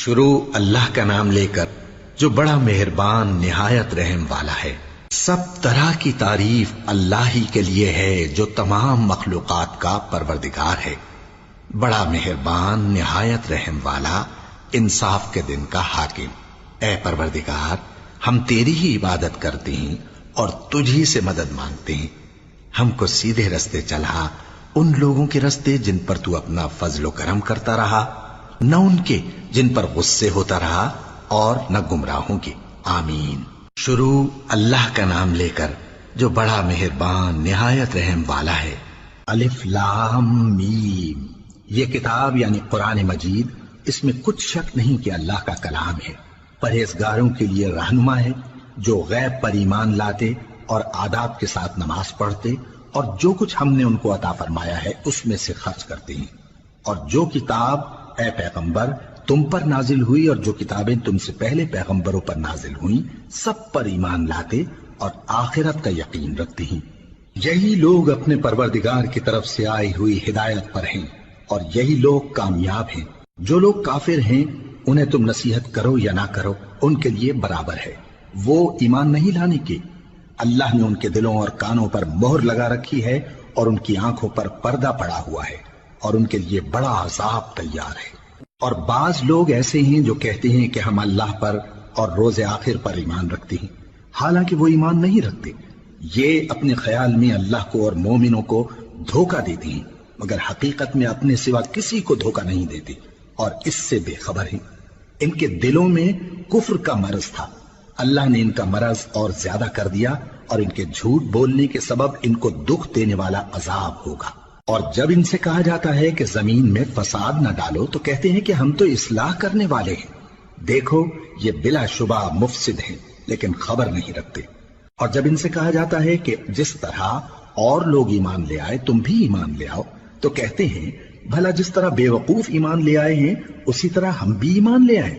شروع اللہ کا نام لے کر جو بڑا مہربان نہایت رحم والا ہے۔ سب طرح کی تعریف اللہ ہی کے لیے ہے جو تمام مخلوقات کا پروردگار ہے، بڑا مہربان نہایت رحم والا، انصاف کے دن کا حاکم۔ اے پروردگار، ہم تیری ہی عبادت کرتے ہیں اور تجھی سے مدد مانگتے ہیں۔ ہم کو سیدھے رستے چلا، ان لوگوں کے رستے جن پر تو اپنا فضل و کرم کرتا رہا، نہ ان کے جن پر غصے ہوتا رہا اور نہ گمراہوں کے۔ آمین۔ شروع اللہ کا نام لے کر جو بڑا مہربان نہایت رحم والا ہے۔ الف لام میم۔ یہ کتاب یعنی قرآن مجید، اس میں کچھ شک نہیں کہ اللہ کا کلام ہے، پرہیزگاروں کے لیے رہنما ہے، جو غیب پر ایمان لاتے اور آداب کے ساتھ نماز پڑھتے اور جو کچھ ہم نے ان کو عطا فرمایا ہے اس میں سے خرچ کرتے ہیں، اور جو کتاب اے پیغمبر تم پر نازل ہوئی اور جو کتابیں تم سے پہلے پیغمبروں پر نازل ہوئیں سب پر ایمان لاتے اور آخرت کا یقین رکھتے ہیں۔ یہی لوگ اپنے پروردگار کی طرف سے آئی ہوئی ہدایت پر ہیں اور یہی لوگ کامیاب ہیں۔ جو لوگ کافر ہیں انہیں تم نصیحت کرو یا نہ کرو ان کے لیے برابر ہے، وہ ایمان نہیں لانے کے۔ اللہ نے ان کے دلوں اور کانوں پر مہر لگا رکھی ہے اور ان کی آنکھوں پر پردہ پڑا ہوا ہے اور ان کے لیے بڑا عذاب تیار ہے۔ اور بعض لوگ ایسے ہیں جو کہتے ہیں کہ ہم اللہ پر اور روز آخر پر ایمان رکھتے ہیں، حالانکہ وہ ایمان نہیں رکھتے۔ یہ اپنے خیال میں اللہ کو اور مومنوں کو دھوکہ دیتے ہیں، مگر حقیقت میں اپنے سوا کسی کو دھوکہ نہیں دیتے اور اس سے بے خبر ہیں۔ ان کے دلوں میں کفر کا مرض تھا، اللہ نے ان کا مرض اور زیادہ کر دیا اور ان کے جھوٹ بولنے کے سبب ان کو دکھ دینے والا عذاب ہوگا۔ اور جب ان سے کہا جاتا ہے کہ زمین میں فساد نہ ڈالو تو کہتے ہیں کہ ہم تو اصلاح کرنے والے ہیں۔ دیکھو یہ بلا شبہ مفسد ہیں لیکن خبر نہیں رکھتے۔ اور جب ان سے کہا جاتا ہے کہ جس طرح اور لوگ ایمان لے آئے تم بھی ایمان لے آؤ تو کہتے ہیں بھلا جس طرح بے وقوف ایمان لے آئے ہیں اسی طرح ہم بھی ایمان لے آئیں۔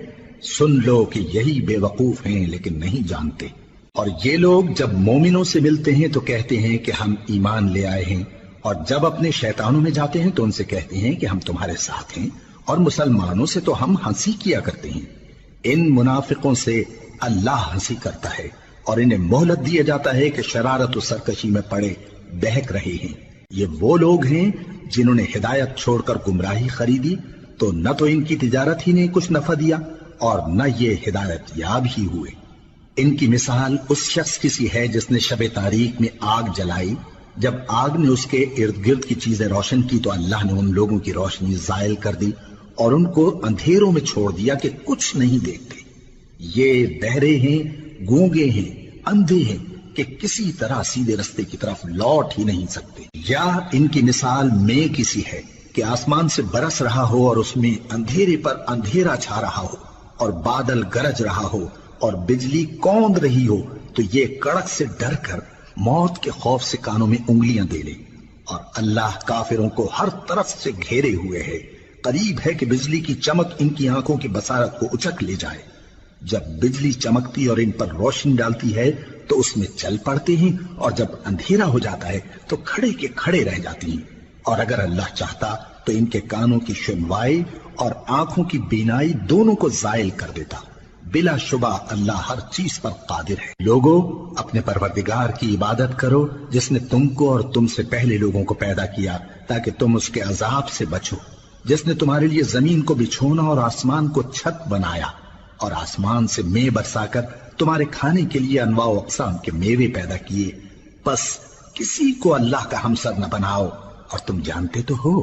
سن لو کہ یہی بے وقوف ہیں لیکن نہیں جانتے۔ اور یہ لوگ جب مومنوں سے ملتے ہیں تو کہتے ہیں کہ ہم ایمان لے آئے ہیں، اور جب اپنے شیطانوں میں جاتے ہیں تو ان سے کہتے ہیں کہ ہم تمہارے ساتھ ہیں، اور مسلمانوں سے تو ہم ہنسی کیا کرتے ہیں۔ ان منافقوں سے اللہ ہنسی کرتا ہے اور انہیں مہلت دیا جاتا ہے کہ شرارت و سرکشی میں پڑے بہک رہے ہیں۔ یہ وہ لوگ ہیں جنہوں نے ہدایت چھوڑ کر گمراہی خریدی، تو نہ تو ان کی تجارت ہی نے کچھ نفع دیا اور نہ یہ ہدایت یاب ہی ہوئے۔ ان کی مثال اس شخص کی سی ہے جس نے شب تاریک میں آگ جلائی، جب آگ نے اس کے ارد گرد کی چیزیں روشن کی تو اللہ نے ان لوگوں کی روشنی زائل کر دی اور ان کو اندھیروں میں چھوڑ دیا کہ کچھ نہیں دیکھتے۔ یہ بہرے ہیں، گونگے ہیں، اندھے ہیں کہ کسی طرح سیدھے رستے کی طرف لوٹ ہی نہیں سکتے۔ یا ان کی مثال میں کسی ہے کہ آسمان سے برس رہا ہو اور اس میں اندھیرے پر اندھیرا چھا رہا ہو اور بادل گرج رہا ہو اور بجلی کوند رہی ہو تو یہ کڑک سے ڈر کر موت کے خوف سے کانوں میں انگلیاں دے لے۔ اور اللہ کافروں کو ہر طرف سے گھیرے ہوئے ہے، قریب ہے کہ بجلی کی چمک ان کی آنکھوں کی بصارت کو اچک لے جائے۔ جب بجلی چمکتی اور ان پر روشنی ڈالتی ہے تو اس میں چل پڑتے ہیں، اور جب اندھیرا ہو جاتا ہے تو کھڑے کے کھڑے رہ جاتے ہیں۔ اور اگر اللہ چاہتا تو ان کے کانوں کی سنوائی اور آنکھوں کی بینائی دونوں کو زائل کر دیتا۔ بلا شبہ اللہ ہر چیز پر قادر ہے۔ لوگوں اپنے پروردگار کی عبادت کرو جس نے تم کو اور تم سے پہلے لوگوں کو پیدا کیا تاکہ تم اس کے عذاب سے بچو، جس نے تمہارے لیے زمین کو بچھونا اور آسمان کو چھت بنایا اور آسمان سے مے برسا کر تمہارے کھانے کے لیے انواع و اقسام کے میوے پیدا کیے۔ بس کسی کو اللہ کا ہمسر نہ بناؤ اور تم جانتے تو ہو۔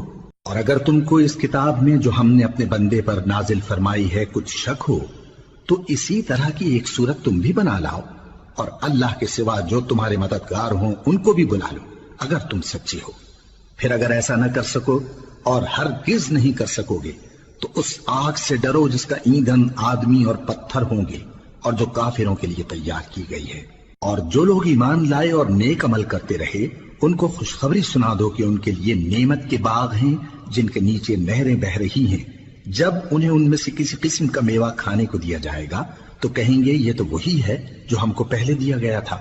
اور اگر تم کو اس کتاب میں جو ہم نے اپنے بندے پر نازل فرمائی ہے کچھ شک ہو تو اسی طرح کی ایک صورت تم بھی بنا لاؤ، اور اللہ کے سوا جو تمہارے مددگار ہوں ان کو بھی بلا لو اگر تم سچے ہو۔ پھر اگر ایسا نہ کر سکو اور ہرگز نہیں کر سکو گے تو اس آگ سے ڈرو جس کا ایندھن آدمی اور پتھر ہوں گے اور جو کافروں کے لیے تیار کی گئی ہے۔ اور جو لوگ ایمان لائے اور نیک عمل کرتے رہے ان کو خوشخبری سنا دو کہ ان کے لیے نعمت کے باغ ہیں جن کے نیچے نہریں بہ رہی ہیں۔ جب انہیں ان میں سے کسی قسم کا میوہ کھانے کو دیا جائے گا تو کہیں گے یہ تو وہی ہے جو ہم کو پہلے دیا گیا تھا،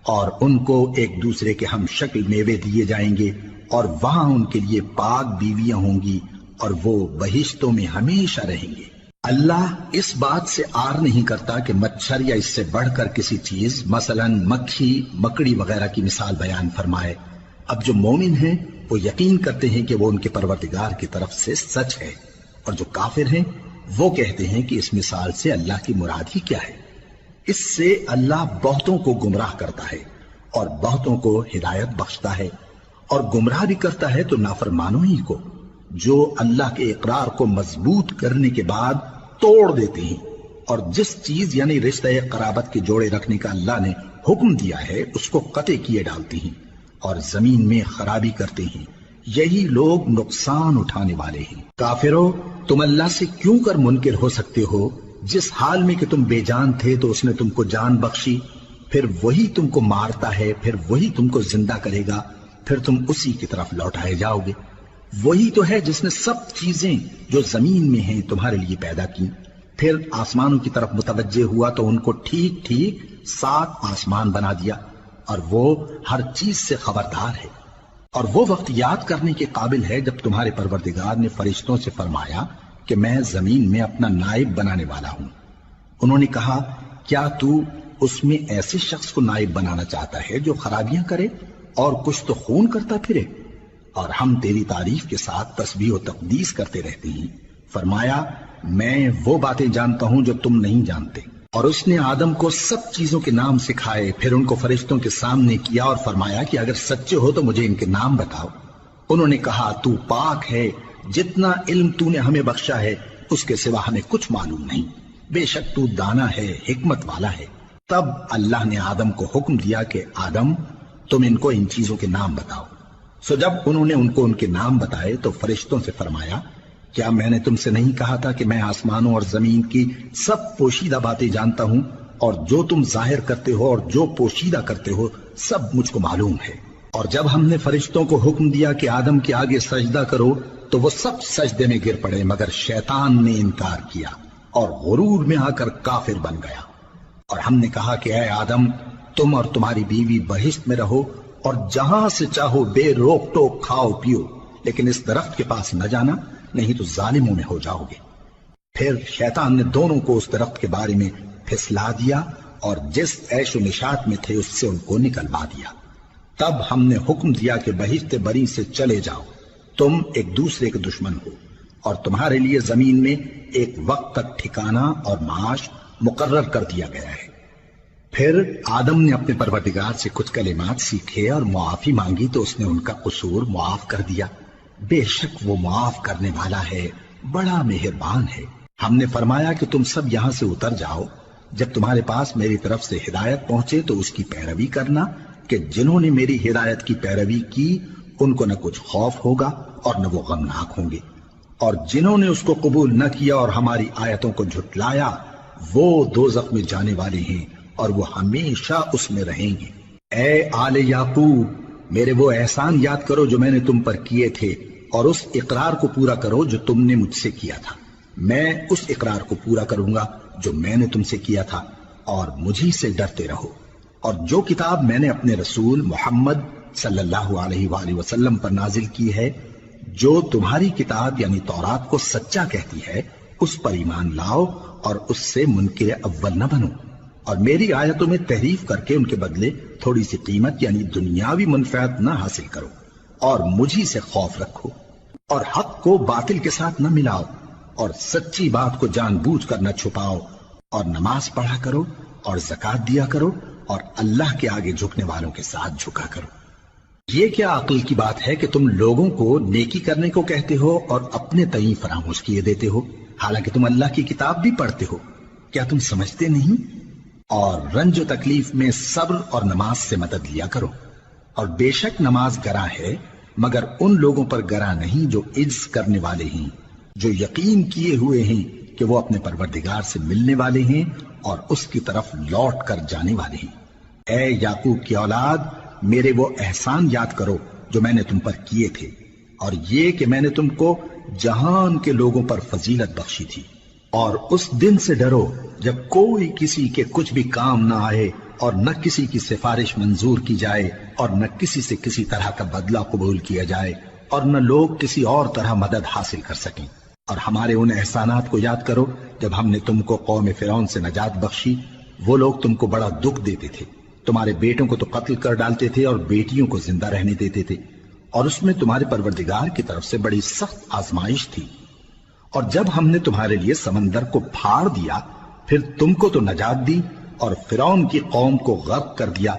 اور ان کو ایک دوسرے کے ہم شکل میوے دیے جائیں گے، اور وہاں ان کے لیے پاک بیویاں ہوں گی اور وہ بہشتوں میں ہمیشہ رہیں گے۔ اللہ اس بات سے آر نہیں کرتا کہ مچھر یا اس سے بڑھ کر کسی چیز مثلاً مکھی مکڑی وغیرہ کی مثال بیان فرمائے۔ اب جو مومن ہیں وہ یقین کرتے ہیں کہ وہ ان کے پروردگار کی طرف سے سچ ہے، اور جو کافر ہیں وہ کہتے ہیں کہ اس مثال سے اللہ کی مراد ہی کیا ہے۔ اس سے اللہ بہتوں کو گمراہ کرتا ہے اور بہتوں کو ہدایت بخشتا ہے، اور گمراہ بھی کرتا ہے تو نافرمانوں ہی کو، جو اللہ کے اقرار کو مضبوط کرنے کے بعد توڑ دیتے ہیں، اور جس چیز یعنی رشتہ قرابت کے جوڑے رکھنے کا اللہ نے حکم دیا ہے اس کو قطع کیے ڈالتے ہیں اور زمین میں خرابی کرتے ہیں۔ یہی لوگ نقصان اٹھانے والے ہیں۔ کافرو، تم اللہ سے کیوں کر منکر ہو سکتے ہو؟ جس حال میں کہ تم بے جان تھے تو اس نے تم کو جان بخشی، پھر وہی تم کو مارتا ہے، پھر وہی تم کو زندہ کرے گا، پھر تم اسی کی طرف لوٹائے جاؤ گے۔ وہی تو ہے جس نے سب چیزیں جو زمین میں ہیں تمہارے لیے پیدا کی، پھر آسمانوں کی طرف متوجہ ہوا تو ان کو ٹھیک ٹھیک 7 آسمان بنا دیا، اور وہ ہر چیز سے خبردار ہے۔ اور وہ وقت یاد کرنے کے قابل ہے جب تمہارے پروردگار نے فرشتوں سے فرمایا کہ میں زمین میں اپنا نائب بنانے والا ہوں۔ انہوں نے کہا، کیا تو اس میں ایسے شخص کو نائب بنانا چاہتا ہے جو خرابیاں کرے اور کچھ تو خون کرتا پھرے؟ اور ہم تیری تعریف کے ساتھ تسبیح و تقدیس کرتے رہتے ہیں۔ فرمایا، میں وہ باتیں جانتا ہوں جو تم نہیں جانتے۔ اور اس نے آدم کو سب چیزوں کے نام سکھائے، پھر ان کو فرشتوں کے سامنے کیا اور فرمایا کہ اگر سچے ہو تو مجھے ان کے نام بتاؤ۔ انہوں نے کہا، تو پاک ہے، جتنا علم تو نے ہمیں بخشا ہے اس کے سوا ہمیں کچھ معلوم نہیں، بے شک تو دانا ہے، حکمت والا ہے۔ تب اللہ نے آدم کو حکم دیا کہ آدم، تم ان کو ان چیزوں کے نام بتاؤ۔ سو جب انہوں نے ان کو ان کے نام بتائے تو فرشتوں سے فرمایا، کیا میں نے تم سے نہیں کہا تھا کہ میں آسمانوں اور زمین کی سب پوشیدہ باتیں جانتا ہوں، اور جو تم ظاہر کرتے ہو اور جو پوشیدہ کرتے ہو سب مجھ کو معلوم ہے۔ اور جب ہم نے فرشتوں کو حکم دیا کہ آدم کے آگے سجدہ کرو تو وہ سب سجدے میں گر پڑے مگر شیطان نے انکار کیا اور غرور میں آ کر کافر بن گیا۔ اور ہم نے کہا کہ اے آدم، تم اور تمہاری بیوی بہشت میں رہو اور جہاں سے چاہو بے روک ٹوک کھاؤ پیو، لیکن اس درخت کے پاس نہ جانا، نہیں تو ظالموں میں ہو جاؤ گے۔ پھر شیطان نے دونوں کو اس درخت کے بارے میں پھسلا دیا اور جس عیش و نشاط میں تھے اس سے ان کو نکلوا دیا۔ تب ہم نے حکم دیا کہ بہشت بری سے چلے جاؤ، تم ایک دوسرے کے دشمن ہو، اور تمہارے لیے زمین میں ایک وقت تک ٹھکانہ اور معاش مقرر کر دیا گیا ہے۔ پھر آدم نے اپنے پروردگار سے کچھ کلمات سیکھے اور معافی مانگی تو اس نے ان کا قصور معاف کر دیا۔ بے شک وہ معاف کرنے والا ہے، بڑا مہربان ہے۔ ہم نے فرمایا کہ تم سب یہاں سے اتر جاؤ، جب تمہارے پاس میری طرف سے ہدایت پہنچے تو اس کی پیروی کرنا، کہ جنہوں نے میری ہدایت کی پیروی کی ان کو نہ کچھ خوف ہوگا اور نہ وہ غمناک ہوں گے، اور جنہوں نے اس کو قبول نہ کیا اور ہماری آیتوں کو جھٹلایا وہ دوزخ میں جانے والے ہیں اور وہ ہمیشہ اس میں رہیں گے۔ اے آل یعقوب، میرے وہ احسان یاد کرو جو میں نے تم پر کیے تھے، اور اس اقرار کو پورا کرو جو تم نے مجھ سے کیا تھا۔ میں اس اقرار کو پورا کروں گا جو میں نے تم سے کیا تھا، اور مجھی سے ڈرتے رہو۔ اور جو کتاب میں نے اپنے رسول محمد صلی اللہ علیہ وآلہ وسلم پر نازل کی ہے، جو تمہاری کتاب یعنی تورات کو سچا کہتی ہے، اس پر ایمان لاؤ اور اس سے منکر اول نہ بنو، اور میری آیتوں میں تحریف کر کے ان کے بدلے تھوڑی سی قیمت یعنی دنیاوی منفعت نہ حاصل کرو، اور مجھی سے خوف رکھو، اور حق کو باطل کے ساتھ نہ ملاؤ، اور سچی بات کو جان بوجھ کر نہ چھپاؤ، اور نماز پڑھا کرو اور زکوٰۃ دیا کرو، اور اللہ کے آگے جھکنے والوں کے ساتھ جھکا کرو۔ یہ کیا عقل کی بات ہے کہ تم لوگوں کو نیکی کرنے کو کہتے ہو اور اپنے تئیں فراموش کیے دیتے ہو، حالانکہ تم اللہ کی کتاب بھی پڑھتے ہو؟ کیا تم سمجھتے نہیں؟ اور رنج و تکلیف میں صبر اور نماز سے مدد لیا کرو، اور بے شک نماز گراں ہے مگر ان لوگوں پر گراں نہیں جو عجز کرنے والے ہیں، جو یقین کیے ہوئے ہیں کہ وہ اپنے پروردگار سے ملنے والے ہیں اور اس کی طرف لوٹ کر جانے والے ہیں۔ اے یعقوب کی اولاد، میرے وہ احسان یاد کرو جو میں نے تم پر کیے تھے، اور یہ کہ میں نے تم کو جہان کے لوگوں پر فضیلت بخشی تھی۔ اور اس دن سے ڈرو جب کوئی کسی کے کچھ بھی کام نہ آئے، اور نہ کسی کی سفارش منظور کی جائے، اور نہ کسی سے کسی طرح کا بدلہ قبول کیا جائے، اور نہ لوگ کسی اور طرح مدد حاصل کر سکیں۔ اور ہمارے ان احسانات کو یاد کرو جب ہم نے تم کو قوم فرعون سے نجات بخشی. وہ لوگ تم کو بڑا دکھ دیتے تھے، تمہارے بیٹوں کو تو قتل کر ڈالتے تھے اور بیٹیوں کو زندہ رہنے دیتے تھے، اور اس میں تمہارے پروردگار کی طرف سے بڑی سخت آزمائش تھی. اور جب ہم نے تمہارے لیے سمندر کو پھاڑ دیا پھر تم کو تو نجات دی اور فرعون کی قوم کو غرق کر دیا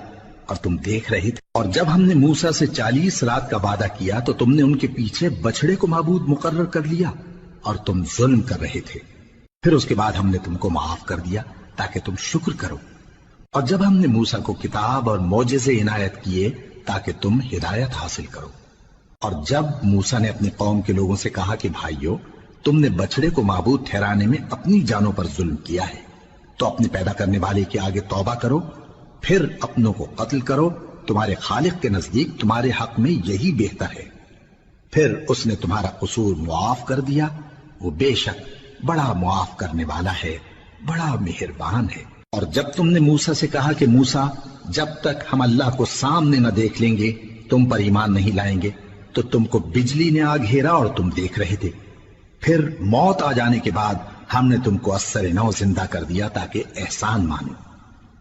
اور تم دیکھ رہے تھے. اور جب ہم نے موسیٰ سے 40 رات کا وعدہ کیا تو تم نے ان کے پیچھے بچڑے کو معبود مقرر کر لیا اور تم ظلم کر رہے تھے. پھر اس کے بعد ہم نے تم کو معاف کر دیا تاکہ تم شکر کرو. اور جب ہم نے موسیٰ کو کتاب اور معجزے عنایت کیے تاکہ تم ہدایت حاصل کرو. اور جب موسیٰ نے اپنی قوم کے لوگوں سے کہا کہ بھائیو، تم نے بچڑے کو معبود ٹھہرانے میں اپنی جانوں پر ظلم کیا ہے، تو اپنے پیدا کرنے والے کے آگے توبہ کرو، پھر اپنوں کو قتل کرو، تمہارے خالق کے نزدیک تمہارے حق میں یہی بہتر ہے. پھر اس نے تمہارا قصور معاف کر دیا، وہ بے شک بڑا معاف کرنے والا ہے، بڑا مہربان ہے. اور جب تم نے موسیٰ سے کہا کہ موسیٰ، جب تک ہم اللہ کو سامنے نہ دیکھ لیں گے تم پر ایمان نہیں لائیں گے، تو تم کو بجلی نے آ گھیرا اور تم دیکھ رہے تھے. پھر موت آ جانے کے بعد ہم نے تم کو اثر نو زندہ کر دیا تاکہ احسان مانو.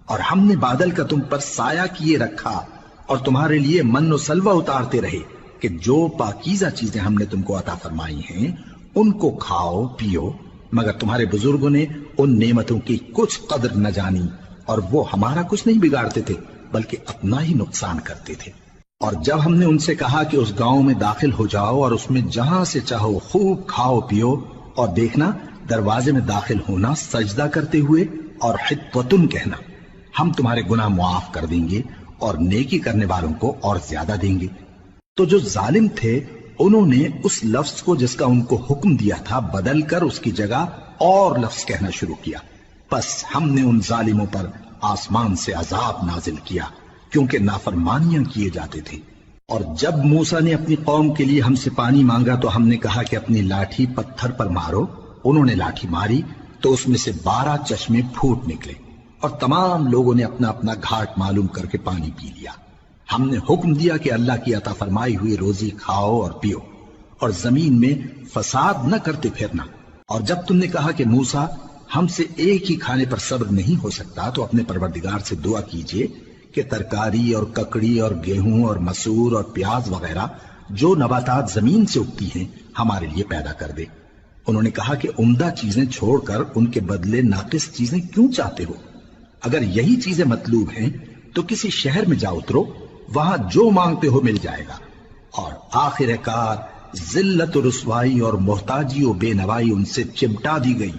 اور ہم نے بادل کا تم پر سایہ کیے رکھا اور تمہارے لیے من و سلوہ اتارتے رہے کہ جو پاکیزہ چیزیں ہم نے تم کو عطا فرمائی ہیں ان کو کھاؤ پیو، مگر تمہارے بزرگوں نے ان نعمتوں کی کچھ قدر نہ جانی اور وہ ہمارا کچھ نہیں بگاڑتے تھے بلکہ اپنا ہی نقصان کرتے تھے. اور جب ہم نے ان سے کہا کہ اس گاؤں میں داخل ہو جاؤ اور اس میں جہاں سے چاہو خوب کھاؤ پیو، اور دیکھنا دروازے میں داخل ہونا سجدہ کرتے ہوئے اور حطوتن کہنا، ہم تمہارے گناہ معاف کر دیں گے اور نیکی کرنے والوں کو اور زیادہ دیں گے. تو جو ظالم تھے انہوں نے اس لفظ کو جس کا ان کو حکم دیا تھا بدل کر اس کی جگہ اور لفظ کہنا شروع کیا. پس ہم نے ان ظالموں پر آسمان سے عذاب نازل کیا کیونکہ نافرمانیاں کیے جاتے تھے. اور جب موسیٰ نے اپنی قوم کے لیے ہم سے پانی مانگا تو ہم نے کہا کہ اپنی لاٹھی پتھر پر مارو. انہوں نے لاٹھی ماری تو اس میں سے 12 چشمے پھوٹ نکلے اور تمام لوگوں نے اپنا اپنا گھاٹ معلوم کر کے پانی پی لیا. ہم نے حکم دیا کہ اللہ کی عطا فرمائی ہوئی روزی کھاؤ اور پیو اور زمین میں فساد نہ کرتے پھرنا. اور جب تم نے کہا کہ موسیٰ ہم سے ایک ہی کھانے پر صبر نہیں ہو سکتا تو اپنے پروردگار سے دعا کیجئے کہ ترکاری اور ککڑی اور گیہوں اور مسور اور پیاز وغیرہ جو نباتات زمین سے اگتی ہیں ہمارے لیے پیدا کر دے. انہوں نے کہا کہ عمدہ چیزیں چھوڑ کر ان کے بدلے ناقص چیزیں کیوں چاہتے ہو؟ اگر یہی چیزیں مطلوب ہیں تو کسی شہر میں جا اترو، وہاں جو مانگتے ہو مل جائے گا. اور آخر کار ذلت و رسوائی اور محتاجی و بے نوائی ان سے چمٹا دی گئی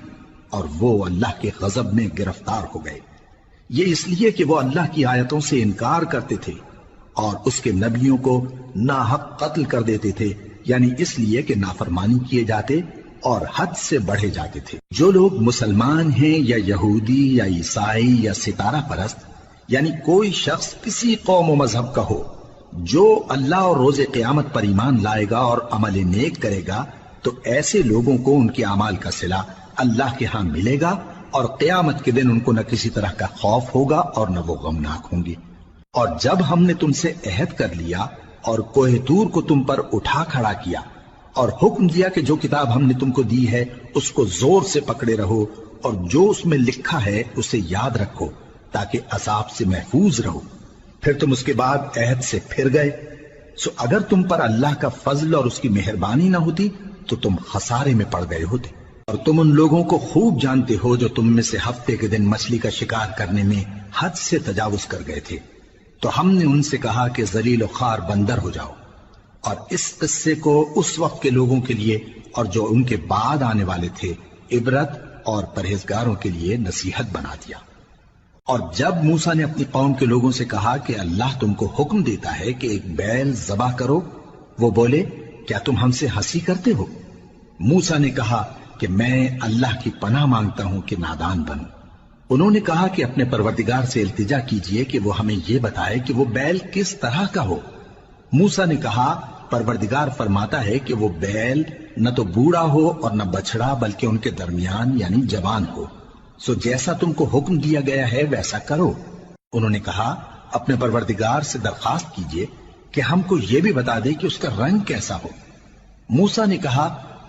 اور وہ اللہ کے غضب میں گرفتار ہو گئے. یہ اس لیے کہ وہ اللہ کی آیتوں سے انکار کرتے تھے اور اس کے نبیوں کو ناحق قتل کر دیتے تھے، یعنی اس لیے کہ نافرمانی کیے جاتے اور حد سے بڑھے جاتے تھے. جو لوگ مسلمان ہیں یا یہودی یا عیسائی یا ستارہ پرست، یعنی کوئی شخص کسی قوم و مذہب کا ہو، جو اللہ اور روز قیامت پر ایمان لائے گا اور عمل نیک کرے گا تو ایسے لوگوں کو ان کے اعمال کا صلہ اللہ کے ہاں ملے گا اور قیامت کے دن ان کو نہ کسی طرح کا خوف ہوگا اور نہ وہ غمناک ہوں گے. اور جب ہم نے تم سے عہد کر لیا اور کوہ طور کو تم پر اٹھا کھڑا کیا اور حکم دیا کہ جو کتاب ہم نے تم کو دی ہے اس کو زور سے پکڑے رہو اور جو اس میں لکھا ہے اسے یاد رکھو تاکہ عذاب سے محفوظ رہو، پھر تم اس کے بعد عہد سے پھر گئے، سو اگر تم پر اللہ کا فضل اور اس کی مہربانی نہ ہوتی تو تم خسارے میں پڑ گئے ہوتے. اور تم ان لوگوں کو خوب جانتے ہو جو تم میں سے ہفتے کے دن مچھلی کا شکار کرنے میں حد سے تجاوز کر گئے تھے، تو ہم نے ان سے کہا کہ ذلیل و خوار بندر ہو جاؤ. اور اس قصے کو اس وقت کے لوگوں کے لیے اور جو ان کے بعد آنے والے تھے عبرت اور پرہیزگاروں کے لیے نصیحت بنا دیا. اور جب موسیٰ نے اپنی قوم کے لوگوں سے کہا کہ اللہ تم کو حکم دیتا ہے کہ ایک بیل ذبح کرو، وہ بولے کیا تم ہم سے ہنسی کرتے ہو؟ موسیٰ نے کہا کہ میں اللہ کی پناہ مانگتا ہوں کہ نادان بنوں. انہوں نے کہا کہ اپنے پروردگار سے التجا کیجئے کہ وہ ہمیں یہ بتائے کہ وہ بیل کس طرح کا ہو. موسیٰ نے کہا پروردگار فرماتا ہے کہ وہ بیل نہ تو بوڑھا ہو اور نہ بچڑا بلکہ ان کے درمیان یعنی جوان ہو، سو جیسا تم کو حکم دیا گیا ہے ویسا کرو. انہوں نے کہا اپنے پروردگار سے درخواست کیجئے کہ ہم کو یہ بھی بتا دے کہ اس کا رنگ کیسا ہو. موسیٰ نے کہا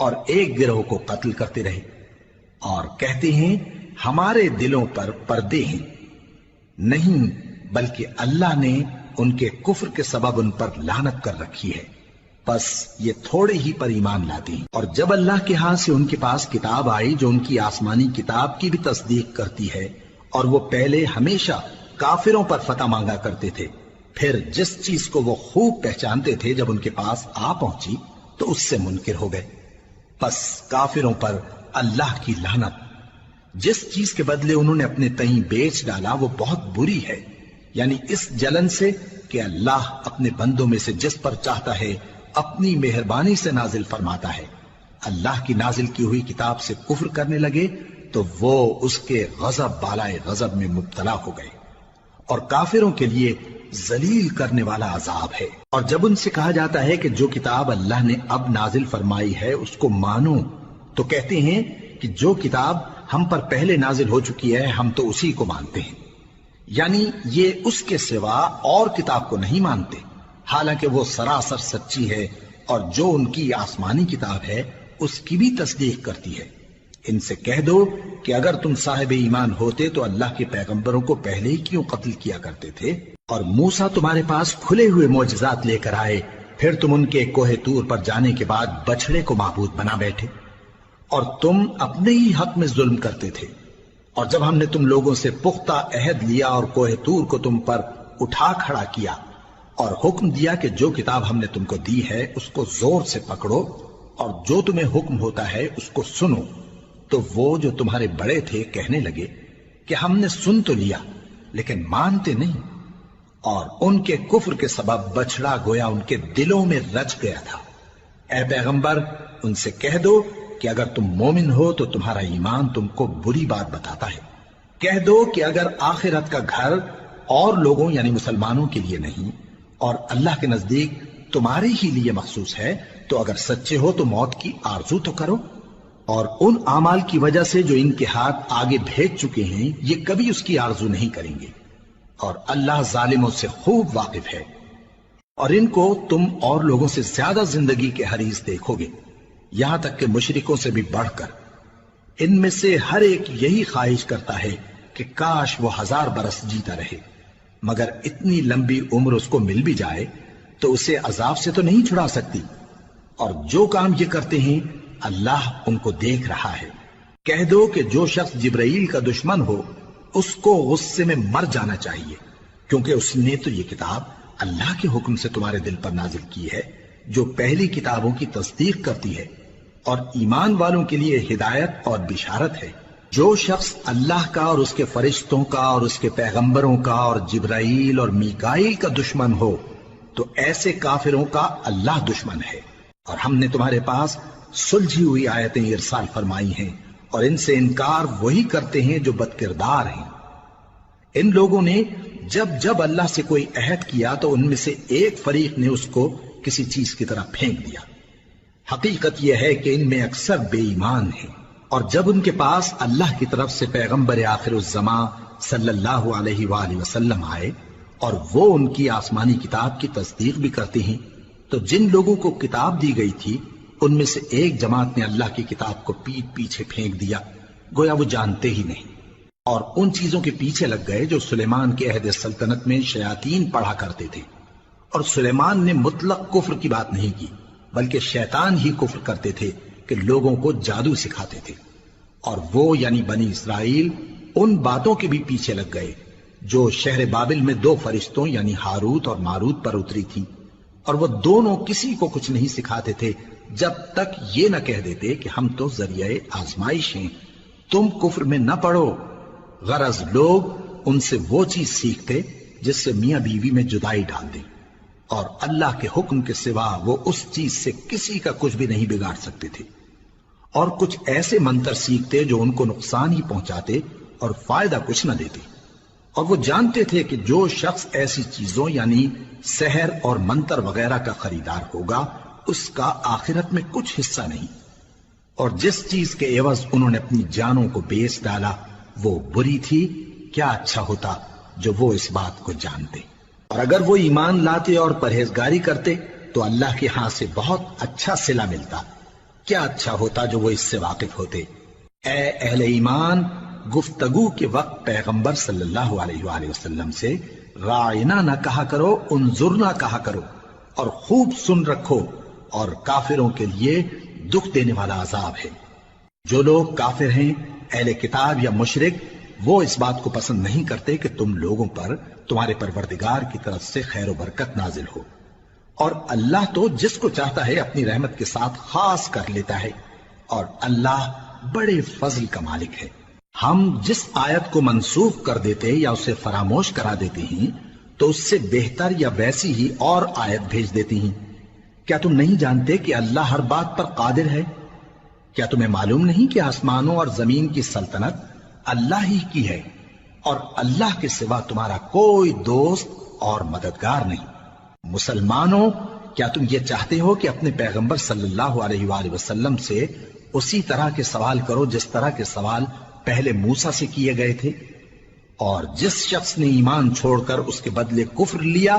اور ایک گروہ کو قتل کرتے رہے، اور کہتے ہیں ہمارے دلوں پر پردے ہیں، نہیں بلکہ اللہ نے ان کے کفر کے سبب ان پر لعنت کر رکھی ہے، بس یہ تھوڑے ہی پر ایمان لاتے ہیں۔ اور جب اللہ کے ہاں سے ان کے پاس کتاب آئی جو ان کی آسمانی کتاب کی بھی تصدیق کرتی ہے، اور وہ پہلے ہمیشہ کافروں پر فتح مانگا کرتے تھے، پھر جس چیز کو وہ خوب پہچانتے تھے جب ان کے پاس آ پہنچی تو اس سے منکر ہو گئے، بس کافروں پر اللہ کی لعنت۔ جس چیز کے بدلے انہوں نے اپنے تئیں بیچ ڈالا وہ بہت بری ہے، یعنی اس جلن سے کہ اللہ اپنے بندوں میں سے جس پر چاہتا ہے اپنی مہربانی سے نازل فرماتا ہے۔ اللہ کی نازل کی ہوئی کتاب سے کفر کرنے لگے تو وہ اس کے غضب بالائے غضب میں مبتلا ہو گئے، اور کافروں کے لیے ذلیل کرنے والا عذاب ہے۔ اور جب ان سے کہا جاتا ہے کہ جو کتاب اللہ نے اب نازل فرمائی ہے اس کو مانو، تو کہتے ہیں کہ جو کتاب ہم پر پہلے نازل ہو چکی ہے ہم تو اسی کو مانتے ہیں، یعنی یہ اس کے سوا اور کتاب کو نہیں مانتے، حالانکہ وہ سراسر سچی ہے، اور جو ان کی آسمانی کتاب ہے اس کی بھی تصدیق کرتی ہے۔ ان سے کہہ دو کہ اگر تم صاحب ایمان ہوتے تو اللہ کے پیغمبروں کو پہلے ہی کیوں قتل کیا کرتے تھے؟ اور موسیٰ تمہارے پاس کھلے ہوئے معجزات لے کر آئے، پھر تم ان کے کوہ طور پر جانے کے بعد بچڑے کو معبود بنا بیٹھے، اور تم اپنے ہی حق میں ظلم کرتے تھے۔ اور جب ہم نے تم لوگوں سے پختہ عہد لیا اور کوہ طور کو تم پر اٹھا کھڑا کیا اور حکم دیا کہ جو کتاب ہم نے تم کو دی ہے اس کو زور سے پکڑو اور جو تمہیں حکم ہوتا ہے اس کو سنو، تو وہ جو تمہارے بڑے تھے کہنے لگے کہ ہم نے سن تو لیا لیکن مانتے نہیں، اور ان کے کفر کے سبب بچڑا گویا ان کے دلوں میں رچ گیا تھا۔ اے پیغمبر ان سے کہہ دو کہ اگر تم مومن ہو تو تمہارا ایمان تم کو بری بات بتاتا ہے۔ کہہ دو کہ اگر آخرت کا گھر اور لوگوں یعنی مسلمانوں کے لیے نہیں اور اللہ کے نزدیک تمہارے ہی لیے مخصوص ہے تو اگر سچے ہو تو موت کی آرزو تو کرو، اور ان اعمال کی وجہ سے جو ان کے ہاتھ آگے بھیج چکے ہیں یہ کبھی اس کی آرزو نہیں کریں گے، اور اللہ ظالموں سے خوب واقف ہے۔ اور ان کو تم اور لوگوں سے زیادہ زندگی کے حریص دیکھو گے، یہاں تک کہ مشرکوں سے بھی بڑھ کر۔ ان میں سے ہر ایک یہی خواہش کرتا ہے کہ کاش وہ 1000 برس جیتا رہے، مگر اتنی لمبی عمر اس کو مل بھی جائے تو اسے عذاب سے تو نہیں چھڑا سکتی، اور جو کام یہ کرتے ہیں اللہ ان کو دیکھ رہا ہے۔ کہہ دو کہ جو شخص جبرائیل کا دشمن ہو اس کو غصے میں مر جانا چاہیے، کیونکہ اس نے تو یہ کتاب اللہ کے حکم سے تمہارے دل پر نازل کی ہے جو پہلی کتابوں کی تصدیق کرتی ہے، اور ایمان والوں کے لیے ہدایت اور بشارت ہے۔ جو شخص اللہ کا اور اس کے فرشتوں کا اور اس کے پیغمبروں کا اور جبرائیل اور میکائیل کا دشمن ہو تو ایسے کافروں کا اللہ دشمن ہے۔ اور ہم نے تمہارے پاس سلجھی ہوئی آیتیں ارسال فرمائی ہیں، اور ان سے انکار وہی کرتے ہیں جو بد کردار ہیں۔ ان لوگوں نے جب جب اللہ سے کوئی عہد کیا تو ان میں سے ایک فریق نے اس کو کسی چیز کی طرح پھینک دیا۔ حقیقت یہ ہے کہ ان میں اکثر بے ایمان ہیں، اور جب ان کے پاس اللہ کی طرف سے پیغمبر آخر الزماں صلی اللہ علیہ وآلہ وسلم آئے اور وہ ان کی آسمانی کتاب کی تصدیق بھی کرتے ہیں، تو جن لوگوں کو کتاب دی گئی تھی ان میں سے ایک جماعت نے اللہ کی کتاب کو پیٹ پیچھے پھینک دیا، گویا وہ جانتے ہی نہیں، اور ان چیزوں کے پیچھے لگ گئے جو سلیمان کے عہد سلطنت میں شیاطین پڑھا کرتے تھے۔ اور سلیمان نے مطلق کفر کی بات نہیں کی، بلکہ شیطان ہی کفر کرتے تھے کہ لوگوں کو جادو سکھاتے تھے، اور وہ یعنی بنی اسرائیل ان باتوں کے بھی پیچھے لگ گئے جو شہر بابل میں 2 فرشتوں یعنی ہاروت اور ماروت پر اتری تھی، اور وہ دونوں کسی کو کچھ نہیں سکھاتے تھے جب تک یہ نہ کہہ دیتے کہ ہم تو ذریعہ آزمائش ہیں، تم کفر میں نہ پڑو۔ غرض لوگ ان سے وہ چیز سیکھتے جس سے میاں بیوی میں جدائی ڈال دیں، اور اللہ کے حکم کے سوا وہ اس چیز سے کسی کا کچھ بھی نہیں بگاڑ سکتے تھے، اور کچھ ایسے منتر سیکھتے جو ان کو نقصان ہی پہنچاتے اور فائدہ کچھ نہ دیتے، اور وہ جانتے تھے کہ جو شخص ایسی چیزوں یعنی سحر اور منتر وغیرہ کا خریدار ہوگا اس کا آخرت میں کچھ حصہ نہیں، اور جس چیز کے عوض انہوں نے اپنی جانوں کو بیچ ڈالا وہ بری تھی، کیا اچھا ہوتا جو وہ اس بات کو جانتے۔ اور اگر وہ ایمان لاتے اور پرہیزگاری کرتے تو اللہ کے ہاں سے بہت اچھا صلہ ملتا، کیا اچھا ہوتا جو وہ اس سے واقف ہوتے۔ اے اہل ایمان، گفتگو کے وقت پیغمبر صلی اللہ علیہ وآلہ وسلم سے رائنا نہ کہا کرو، انظرنا کہا کرو، اور خوب سن رکھو، اور کافروں کے لیے دکھ دینے والا عذاب ہے۔ جو لوگ کافر ہیں، اہل کتاب یا مشرک، وہ اس بات کو پسند نہیں کرتے کہ تم لوگوں پر تمہارے پروردگار کی طرف سے خیر و برکت نازل ہو، اور اللہ تو جس کو چاہتا ہے اپنی رحمت کے ساتھ خاص کر لیتا ہے، اور اللہ بڑے فضل کا مالک ہے۔ ہم جس آیت کو منسوخ کر دیتے یا اسے فراموش کرا دیتے ہیں تو اس سے بہتر یا ویسی ہی اور آیت بھیج دیتی ہیں۔ کیا تم نہیں جانتے کہ اللہ ہر بات پر قادر ہے؟ کیا تمہیں معلوم نہیں کہ آسمانوں اور زمین کی سلطنت اللہ ہی کی ہے، اور اللہ کے سوا تمہارا کوئی دوست اور مددگار نہیں؟ مسلمانوں، کیا تم یہ چاہتے ہو کہ اپنے پیغمبر صلی اللہ علیہ وآلہ وسلم سے اسی طرح کے سوال کرو جس طرح کے سوال پہلے موسیٰ سے کیے گئے تھے؟ اور جس شخص نے ایمان چھوڑ کر اس کے بدلے کفر لیا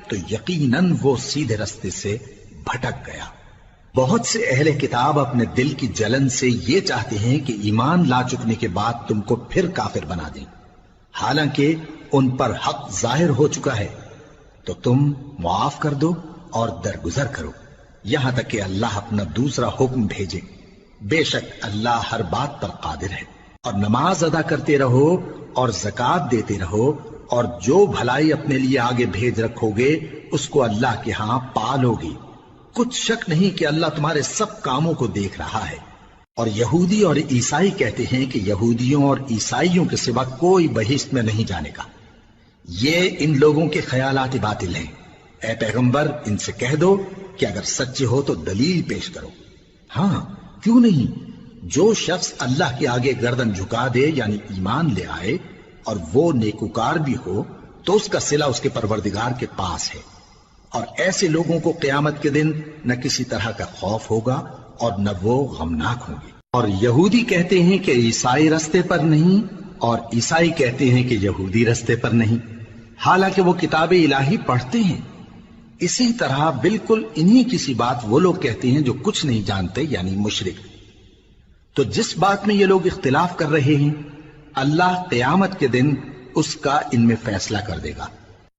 تو یقیناً وہ سیدھے رستے سے بھٹک گیا۔ بہت سے اہل کتاب اپنے دل کی جلن سے یہ چاہتے ہیں کہ ایمان لا چکنے کے بعد تم کو پھر کافر بنا دیں، حالانکہ ان پر حق ظاہر ہو چکا ہے۔ تو تم معاف کر دو اور درگزر کرو یہاں تک کہ اللہ اپنا دوسرا حکم بھیجے۔ بے شک اللہ ہر بات پر قادر ہے۔ اور نماز ادا کرتے رہو اور زکوٰۃ دیتے رہو، اور جو بھلائی اپنے لیے آگے بھیج رکھو گے اس کو اللہ کے ہاں پالو گے۔ کچھ شک نہیں کہ اللہ تمہارے سب کاموں کو دیکھ رہا ہے۔ اور یہودی اور عیسائی کہتے ہیں کہ یہودیوں اور عیسائیوں کے سوا کوئی بہشت میں نہیں جانے کا۔ یہ ان لوگوں کے خیالات باطل ہیں۔ اے پیغمبر، ان سے کہہ دو کہ اگر سچے ہو تو دلیل پیش کرو۔ ہاں، کیوں نہیں؟ جو شخص اللہ کے آگے گردن جھکا دے یعنی ایمان لے آئے اور وہ نیکوکار بھی ہو تو اس کا صلہ اس کے پروردگار کے پاس ہے۔ اور ایسے لوگوں کو قیامت کے دن نہ کسی طرح کا خوف ہوگا اور نہ وہ غمناک ہوں گے۔ اور یہودی کہتے ہیں کہ عیسائی رستے پر نہیں، اور عیسائی کہتے ہیں کہ یہودی رستے پر نہیں، حالانکہ وہ کتاب الہی پڑھتے ہیں۔ اسی طرح بالکل انہی کسی بات وہ لوگ کہتے ہیں جو کچھ نہیں جانتے یعنی مشرک۔ تو جس بات میں یہ لوگ اختلاف کر رہے ہیں اللہ قیامت کے دن اس کا ان میں فیصلہ کر دے گا۔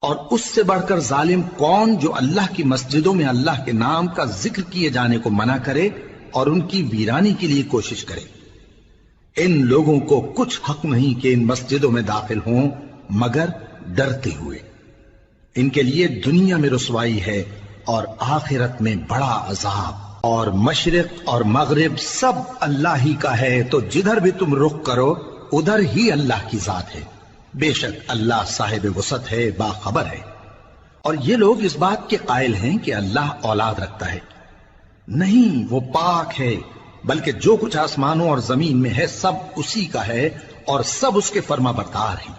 اور اس سے بڑھ کر ظالم کون جو اللہ کی مسجدوں میں اللہ کے نام کا ذکر کیے جانے کو منع کرے اور ان کی ویرانی کے لیے کوشش کرے۔ ان لوگوں کو کچھ حق نہیں کہ ان مسجدوں میں داخل ہوں مگر ڈرتے ہوئے۔ ان کے لیے دنیا میں رسوائی ہے اور آخرت میں بڑا عذاب۔ اور مشرق اور مغرب سب اللہ ہی کا ہے، تو جدھر بھی تم رخ کرو ادھر ہی اللہ کی ذات ہے۔ بے شک اللہ صاحب وسعت ہے، باخبر ہے۔ اور یہ لوگ اس بات کے قائل ہیں کہ اللہ اولاد رکھتا ہے۔ نہیں، وہ پاک ہے، بلکہ جو کچھ آسمانوں اور زمین میں ہے سب اسی کا ہے اور سب اس کے فرما بردار ہیں۔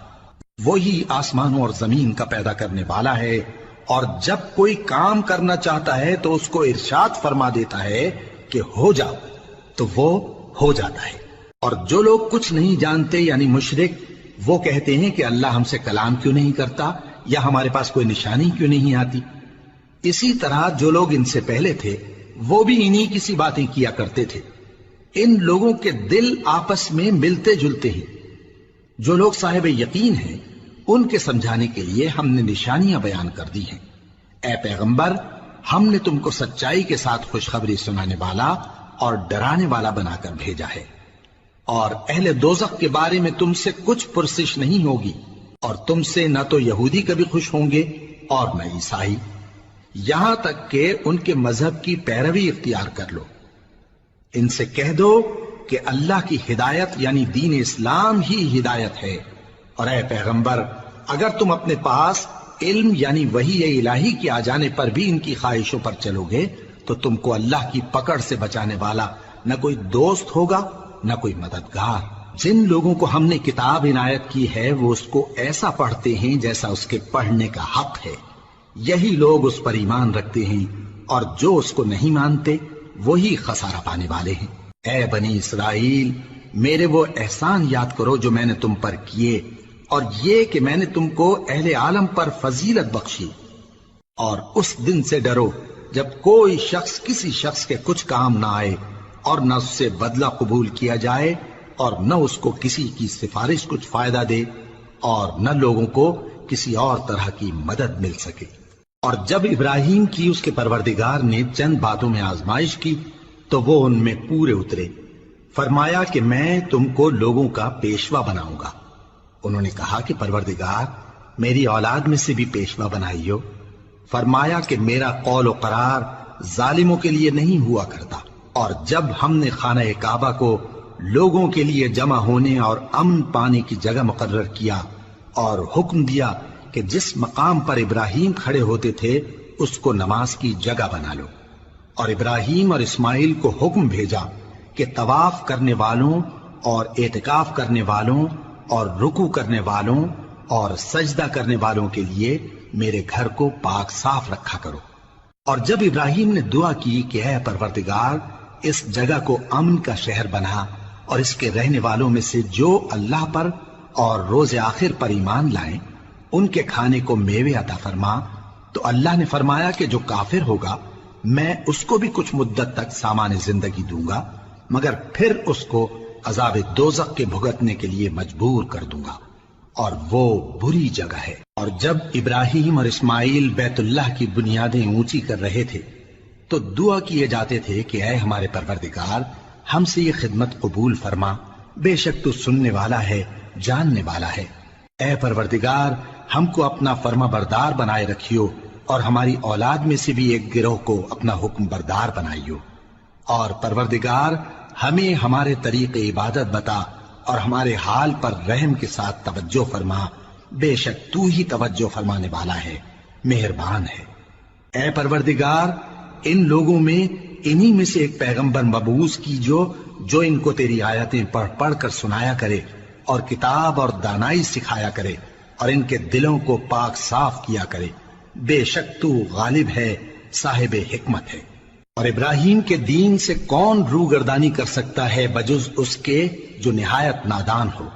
وہی آسمانوں اور زمین کا پیدا کرنے والا ہے، اور جب کوئی کام کرنا چاہتا ہے تو اس کو ارشاد فرما دیتا ہے کہ ہو جاؤ، تو وہ ہو جاتا ہے۔ اور جو لوگ کچھ نہیں جانتے یعنی مشرک، وہ کہتے ہیں کہ اللہ ہم سے کلام کیوں نہیں کرتا یا ہمارے پاس کوئی نشانی کیوں نہیں آتی۔ اسی طرح جو لوگ ان سے پہلے تھے وہ بھی انہی کسی باتیں کیا کرتے تھے۔ ان لوگوں کے دل آپس میں ملتے جلتے ہیں۔ جو لوگ صاحب یقین ہیں ان کے سمجھانے کے لیے ہم نے نشانیاں بیان کر دی ہیں۔ اے پیغمبر، ہم نے تم کو سچائی کے ساتھ خوشخبری سنانے والا اور ڈرانے والا بنا کر بھیجا ہے۔ اور اہل دوزخ کے بارے میں تم سے کچھ پرسش نہیں ہوگی، اور تم سے نہ تو یہودی کبھی خوش ہوں گے اور نہ عیسائی، یہاں تک کہ ان کے مذہب کی پیروی اختیار کر لو۔ ان سے کہہ دو کہ اللہ کی ہدایت یعنی دین اسلام ہی ہدایت ہے۔ اور اے پیغمبر، اگر تم اپنے پاس علم یعنی وحی الہی کے آ جانے پر بھی ان کی خواہشوں پر چلو گے تو تم کو اللہ کی پکڑ سے بچانے والا نہ کوئی دوست ہوگا نہ کوئی مددگار۔ جن لوگوں کو ہم نے کتاب عنایت کی ہے وہ اس کو ایسا پڑھتے ہیں جیسا اس کے پڑھنے کا حق ہے، یہی لوگ اس پر ایمان رکھتے ہیں، اور جو اس کو نہیں مانتے وہی خسارہ پانے والے ہیں۔ اے بنی اسرائیل، میرے وہ احسان یاد کرو جو میں نے تم پر کیے، اور یہ کہ میں نے تم کو اہل عالم پر فضیلت بخشی۔ اور اس دن سے ڈرو جب کوئی شخص کسی شخص کے کچھ کام نہ آئے، اور نہ اس سے بدلہ قبول کیا جائے اور نہ اس کو کسی کی سفارش کچھ فائدہ دے اور نہ لوگوں کو کسی اور طرح کی مدد مل سکے۔ اور جب ابراہیم کی اس کے پروردگار نے چند باتوں میں آزمائش کی تو وہ ان میں پورے اترے۔ فرمایا کہ میں تم کو لوگوں کا پیشوا بناؤں گا۔ انہوں نے کہا کہ پروردگار میری اولاد میں سے بھی پیشوا بنائیو۔ فرمایا کہ میرا قول و قرار ظالموں کے لیے نہیں ہوا کرتا۔ اور جب ہم نے خانہ کعبہ کو لوگوں کے لیے جمع ہونے اور امن پانے کی جگہ مقرر کیا اور حکم دیا کہ جس مقام پر ابراہیم کھڑے ہوتے تھے اس کو نماز کی جگہ بنا لو، اور ابراہیم اور اسماعیل کو حکم بھیجا کہ طواف کرنے والوں اور اعتکاف کرنے والوں اور رکوع کرنے والوں اور سجدہ کرنے والوں کے لیے میرے گھر کو پاک صاف رکھا کرو۔ اور جب ابراہیم نے دعا کی کہ اے پروردگار اس جگہ کو امن کا شہر بنا اور اس کے رہنے والوں میں سے جو اللہ پر اور روز آخر پر ایمان لائیں ان کے کھانے کو میوے عطا فرما، تو اللہ نے فرمایا کہ جو کافر ہوگا میں اس کو بھی کچھ مدت تک سامان زندگی دوں گا، مگر پھر اس کو عذاب دوزخ کے بھگتنے کے لیے مجبور کر دوں گا، اور وہ بری جگہ ہے۔ اور جب ابراہیم اور اسماعیل بیت اللہ کی بنیادیں اونچی کر رہے تھے تو دعا کیے جاتے تھے کہ اے ہمارے پروردگار ہم سے یہ خدمت قبول فرما، بے شک تو سننے والا ہے، جاننے والا ہے۔ اے پروردگار ہم کو اپنا فرما بردار بنائے رکھیو اور ہماری اولاد میں سے بھی ایک گروہ کو اپنا حکم بردار بنائیو، اور پروردگار ہمیں ہمارے طریق عبادت بتا اور ہمارے حال پر رحم کے ساتھ توجہ فرما، بے شک تو ہی توجہ فرمانے والا ہے، مہربان ہے۔ اے پروردگار ان لوگوں میں انہی میں سے ایک پیغمبر مبعوث کی جو ان کو تیری آیتیں پڑھ پڑھ کر سنایا کرے اور کتاب اور دانائی سکھایا کرے اور ان کے دلوں کو پاک صاف کیا کرے، بے شک تو غالب ہے، صاحب حکمت ہے۔ اور ابراہیم کے دین سے کون روگردانی کر سکتا ہے بجز اس کے جو نہایت نادان ہو،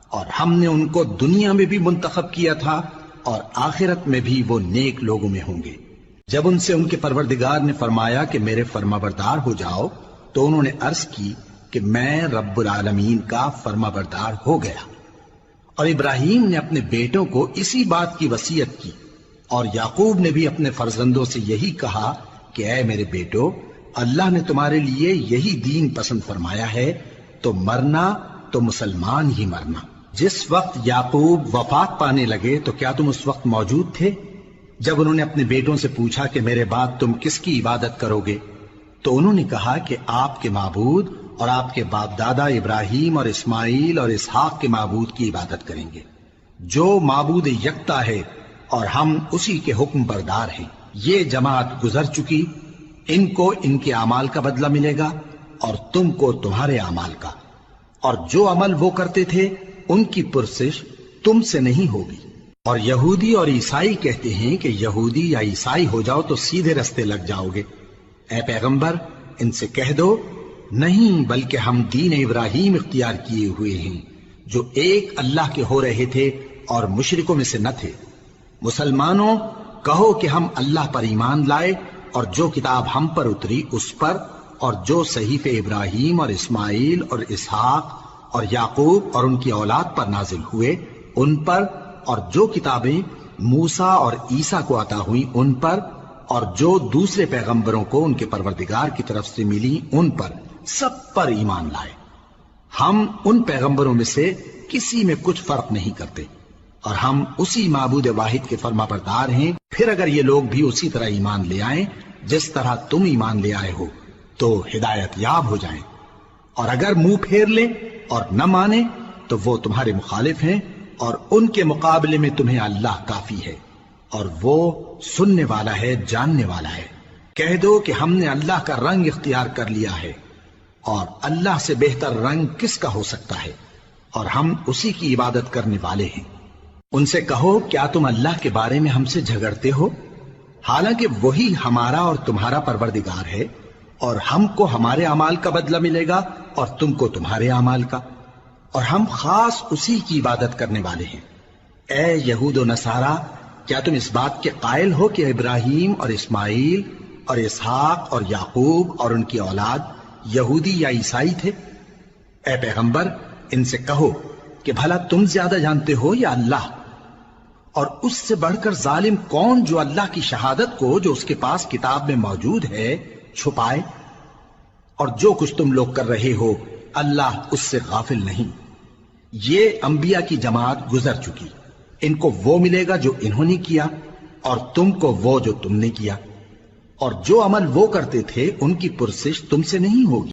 اور ہم نے ان کو دنیا میں بھی منتخب کیا تھا اور آخرت میں بھی وہ نیک لوگوں میں ہوں گے۔ جب ان سے ان کے پروردگار نے فرمایا کہ میرے فرما بردار ہو جاؤ تو انہوں نے عرض کی کہ میں رب العالمین کا فرما بردار ہو گیا۔ اور ابراہیم نے اپنے بیٹوں کو اسی بات کی وصیت کی، اور یعقوب نے بھی اپنے فرزندوں سے یہی کہا کہ اے میرے بیٹو، اللہ نے تمہارے لیے یہی دین پسند فرمایا ہے، تو مرنا تو مسلمان ہی مرنا۔ جس وقت یعقوب وفات پانے لگے تو کیا تم اس وقت موجود تھے؟ جب انہوں نے اپنے بیٹوں سے پوچھا کہ میرے بعد تم کس کی عبادت کرو گے تو انہوں نے کہا کہ آپ کے معبود اور آپ کے باپ دادا ابراہیم اور اسماعیل اور اسحاق کے معبود کی عبادت کریں گے، جو معبود یکتا ہے اور ہم اسی کے حکم بردار ہیں۔ یہ جماعت گزر چکی، ان کو ان کے اعمال کا بدلہ ملے گا اور تم کو تمہارے اعمال کا، اور جو عمل وہ کرتے تھے ان کی پرسش تم سے نہیں ہوگی۔ اور یہودی اور عیسائی کہتے ہیں کہ یہودی یا عیسائی ہو جاؤ تو سیدھے رستے لگ جاؤ گے۔ اے پیغمبر ان سے کہہ دو نہیں، بلکہ ہم دین ابراہیم اختیار کیے ہوئے ہیں جو ایک اللہ کے ہو رہے تھے اور مشرکوں میں سے نہ تھے۔ مسلمانوں کہو کہ ہم اللہ پر ایمان لائے اور جو کتاب ہم پر اتری اس پر، اور جو صحیفے ابراہیم اور اسماعیل اور اسحاق اور یعقوب اور ان کی اولاد پر نازل ہوئے ان پر، اور جو کتابیں موسیٰ اور عیسیٰ کو عطا ہوئیں ان پر، اور جو دوسرے پیغمبروں کو ان کے پروردگار کی طرف سے ملی ان پر، سب پر ایمان لائے۔ ہم ان پیغمبروں میں سے کسی میں کچھ فرق نہیں کرتے، اور ہم اسی معبود واحد کے فرما بردار ہیں۔ پھر اگر یہ لوگ بھی اسی طرح ایمان لے آئیں جس طرح تم ایمان لے آئے ہو تو ہدایت یاب ہو جائیں، اور اگر منہ پھیر لیں اور نہ مانیں تو وہ تمہارے مخالف ہیں، اور ان کے مقابلے میں تمہیں اللہ کافی ہے، اور وہ سننے والا ہے، جاننے والا ہے۔ کہہ دو کہ ہم نے اللہ کا رنگ اختیار کر لیا ہے، اور اللہ سے بہتر رنگ کس کا ہو سکتا ہے، اور ہم اسی کی عبادت کرنے والے ہیں۔ ان سے کہو کیا تم اللہ کے بارے میں ہم سے جھگڑتے ہو، حالانکہ وہی ہمارا اور تمہارا پروردگار ہے، اور ہم کو ہمارے اعمال کا بدلہ ملے گا اور تم کو تمہارے اعمال کا، اور ہم خاص اسی کی عبادت کرنے والے ہیں۔ اے یہود و نصارا، کیا تم اس بات کے قائل ہو کہ ابراہیم اور اسماعیل اور اسحاق اور یعقوب اور ان کی اولاد یہودی یا عیسائی تھے؟ اے پیغمبر ان سے کہو کہ بھلا تم زیادہ جانتے ہو یا اللہ؟ اور اس سے بڑھ کر ظالم کون جو اللہ کی شہادت کو جو اس کے پاس کتاب میں موجود ہے چھپائے؟ اور جو کچھ تم لوگ کر رہے ہو اللہ اس سے غافل نہیں۔ یہ انبیاء کی جماعت گزر چکی، ان کو وہ ملے گا جو انہوں نے کیا، اور تم کو وہ جو تم نے کیا، اور جو عمل وہ کرتے تھے ان کی پرسش تم سے نہیں ہوگی۔